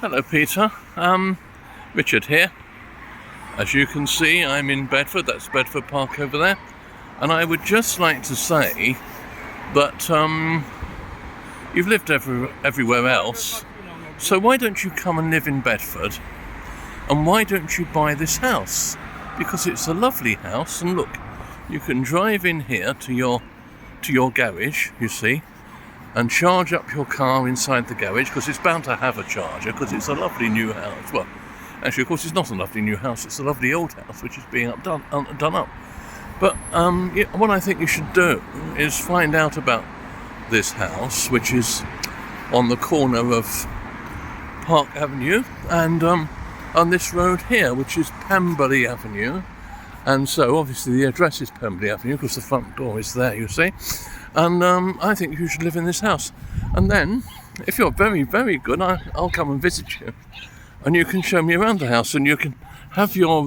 Hello Peter, Richard here. As you can see, I'm in Bedford, that's Bedford Park over there. And I would just like to say that you've lived everywhere else, so why don't you come and live in Bedford? And why don't you buy this house? Because it's a lovely house, and look, you can drive in here to your garage, you see, and charge up your car inside the garage, because it's bound to have a charger, because it's a lovely new house. Well, actually, of course, it's not a lovely new house, it's a lovely old house, which is being done up. But what I think you should do is find out about this house, which is on the corner of Park Avenue and on this road here, which is Pemberley Avenue. And so, obviously, the address is Pemberley Avenue, because the front door is there, you see. And I think you should live in this house. And then, if you're very, very good, I'll come and visit you. And you can show me around the house, and you can have your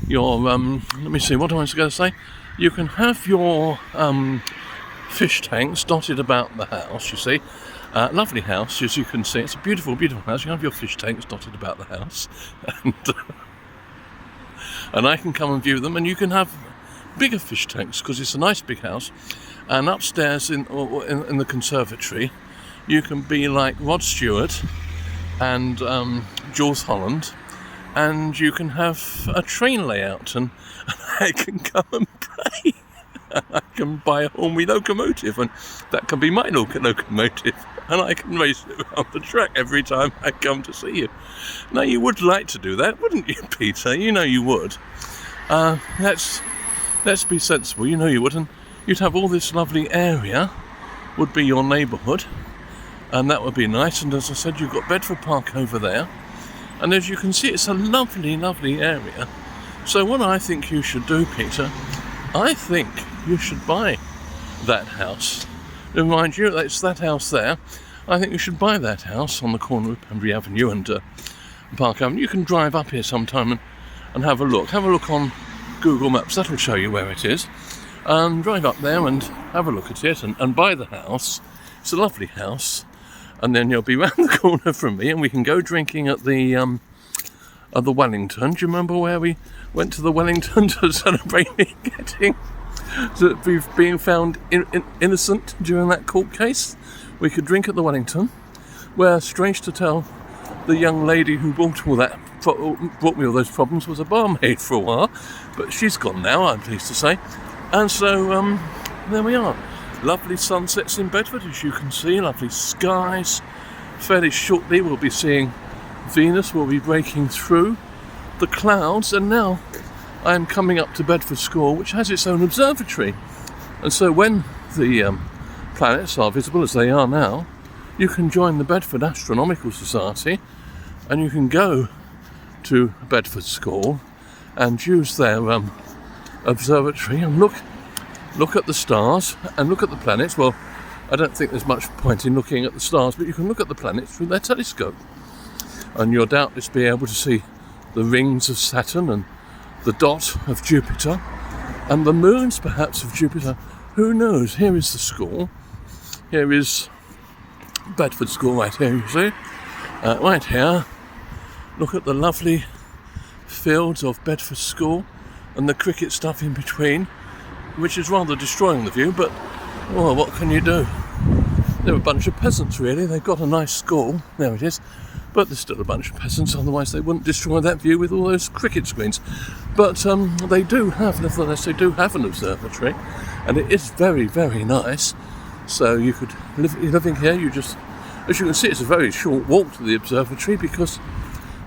let me see, what am I going to say? You can have your fish tanks dotted about the house, you see. Lovely house, as you can see. It's a beautiful, beautiful house. You have your fish tanks dotted about the house. And I can come and view them, and you can have bigger fish tanks, because it's a nice big house. And upstairs in the conservatory, you can be like Rod Stewart and Jules Holland, and you can have a train layout, and I can come and play. I can buy a Hornby locomotive, and that can be my locomotive, and I can race it around the track every time I come to see you. Now, you would like to do that, wouldn't you, Peter? You know you would. Let's be sensible. You know you would, and you'd have all this lovely area would be your neighbourhood, and that would be nice. And as I said, you've got Bedford Park over there, and as you can see, it's a lovely, lovely area. So what I think you should do, Peter, I think you should buy that house. Remind you, it's that house there. I think you should buy that house on the corner of Pemberley Avenue and Park Avenue. You can drive up here sometime and have a look. Have a look on Google Maps, that'll show you where it is. Drive up there and have a look at it and buy the house. It's a lovely house. And then you'll be round the corner from me, and we can go drinking at the Wellington. Do you remember where we went to the Wellington to celebrate me being found innocent during that court case? We could drink at the Wellington, where, strange to tell, the young lady who brought me all those problems was a barmaid for a while, but she's gone now, I'm pleased to say. And so there we are. Lovely sunsets in Bedford, as you can see, lovely skies. Fairly shortly we'll be seeing Venus will be breaking through the clouds, and now I am coming up to Bedford School, which has its own observatory. And so when the planets are visible, as they are now, you can join the Bedford Astronomical Society, and you can go to Bedford School and use their observatory and look at the stars and look at the planets. Well, I don't think there's much point in looking at the stars, but you can look at the planets through their telescope, and you'll doubtless be able to see the rings of Saturn and the dot of Jupiter and the moons perhaps of Jupiter. Who knows? Here is the school. Here is Bedford School right here, you see. Right here, look at the lovely fields of Bedford School and the cricket stuff in between, which is rather destroying the view, but well, what can you do? They're a bunch of peasants, really. They've got a nice school, there it is, but they're still a bunch of peasants, otherwise they wouldn't destroy that view with all those cricket screens. But they do have, nevertheless, they do have an observatory, and it is very, very nice. So you could living here, you just, as you can see, it's a very short walk to the observatory, because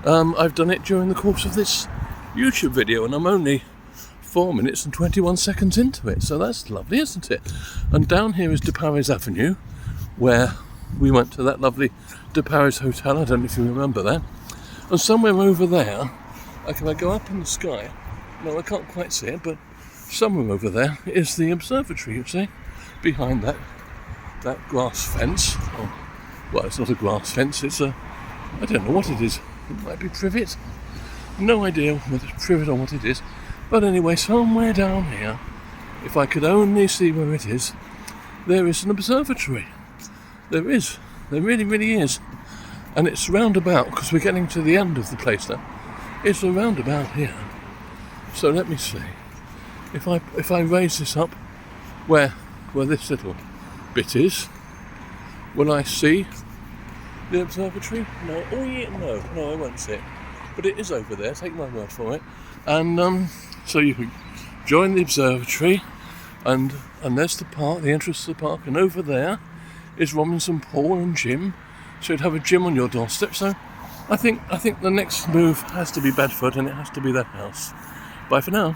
I've done it during the course of this YouTube video, and I'm only 4 minutes and 21 seconds into it, so that's lovely, isn't it? And down here is De Paris Avenue, where we went to that lovely De Paris Hotel. I don't know if you remember that. And somewhere over there, can I go up in the sky? No, I can't quite see it, but somewhere over there is the observatory, you see, behind that grass fence. Oh, well, it's not a grass fence, it's I don't know what it is. It might be privet. No idea whether it's privet or what it is. But anyway, somewhere down here, if I could only see where it is, there is an observatory. There is. There really, really is. And it's roundabout, because we're getting to the end of the place now. It's a roundabout here. So let me see. If I raise this up where this little bit is, will I see the observatory? No. Oh yeah, no, I won't see it. But it is over there, take my word for it. And so you can join the observatory, and there's the park, the entrance to the park, and over there is Robinson Pool and gym. So you'd have a gym on your doorstep. So I think the next move has to be Bedford, and it has to be their house. Bye for now.